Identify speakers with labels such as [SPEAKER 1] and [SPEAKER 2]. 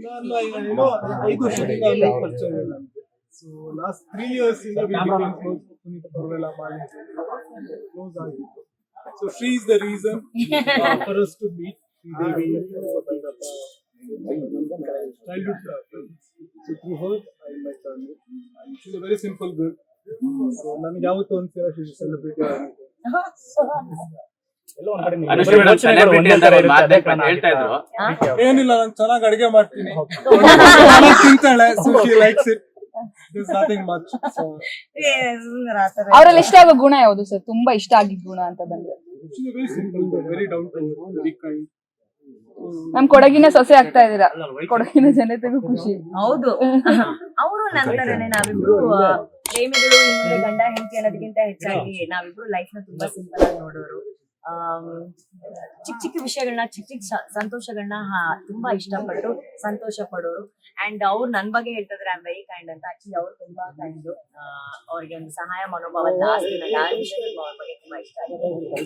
[SPEAKER 1] ನಾನು ಏನೋ 5 ವರ್ಷದಿಂದ ಅವ್ರಿಗೆ ಪರಿಚಯ ಇಲ್ಲ ನನಗೆ. ಸೊ ಲಾಸ್ಟ್ 3 years ಇಂದ ಪುನೀತ್ ಪರ್ವೆಲ್ಲ ಮಾಡಿ ಕ್ಲೋಸ್ ಆಗಿತ್ತು. So she is the reason for us to meet Sridevi Bhyrappa childhood friends. So through her I met her and she's a very simple girl. So ನನಗೆ ಯಾವತ್ತೂ ಅನ್ಸಿಲ್ಲ ಶಿ ಇಸ್ ಸೆಲೆಬ್ರಿಟಿ ಆಗಿದೆ. ಏನಿಲ್ಲ, ನಾನು ಚೆನ್ನಾಗಿ ಅಡಿಗೆ ಮಾಡ್ತೀನಿ, ತಿಂತಾಳೆ. So she likes it. There's nothing much. So
[SPEAKER 2] ಅವರಲ್ಲಿ ಇಷ್ಟ ಆಗೋ ಗುಣ ಯಾವುದು ಸರ್? ತುಂಬಾ ಇಷ್ಟ ಆಗಿದ್ ಗುಣ ಅಂತ ಬಂದ್ರೆ
[SPEAKER 1] she's a very simple girl, very down to earth, very kind.
[SPEAKER 2] ನಮ್ ಕೊಡಗಿನ ಸೊಸೆ ಆಗ್ತಾ ಇದೀರಾ, ಕೊಡಗಿನ ಜನತೆಗೂ ಖುಷಿ.
[SPEAKER 3] ಹೌದು, ಅವರು ನಂತರನೇ ನಾವಿಬ್ರು ಪ್ರೇಮಿಗಳು. ಹಿಂದೆ ಗಂಡ ಹೆಂಡತಿ ಅನ್ನೋದಕ್ಕಿಂತ ಹೆಚ್ಚಾಗಿ ನಾವಿಬ್ರು ಲೈಫ್ ನ ತುಂಬಾ ಸಿಂಪಲ್ ಆಗಿ ನೋಡೋರು. ಚಿಕ್ಕ ಚಿಕ್ಕ ವಿಷಯಗಳನ್ನ, ಚಿಕ್ಕ ಚಿಕ್ಕ ಸಂತೋಷಗಳನ್ನ ತುಂಬಾ ಇಷ್ಟಪಟ್ಟು ಸಂತೋಷ ಪಡೋರು. ಅಂಡ್ ಅವ್ರು ನನ್ ಬಗ್ಗೆ ಹೇಳ್ತಿದ್ರೆ ಐ ಆಮ್ ವೆರಿ ಕೈಂಡ್ ಅಂತ. ಆಕ್ಚುಲಿ ಅವ್ರು ತುಂಬಾ ಕೈಂಡ್. ಅವ್ರಿಗೆ ಒಂದು ಸಹಾಯ ಮನೋಭಾವ ಜಾಸ್ತಿ. ನನಗೆ ಆ ವಿಷಯ ಅವ್ರ ಬಗ್ಗೆ ತುಂಬಾ ಇಷ್ಟ ಆಗಿದೆ.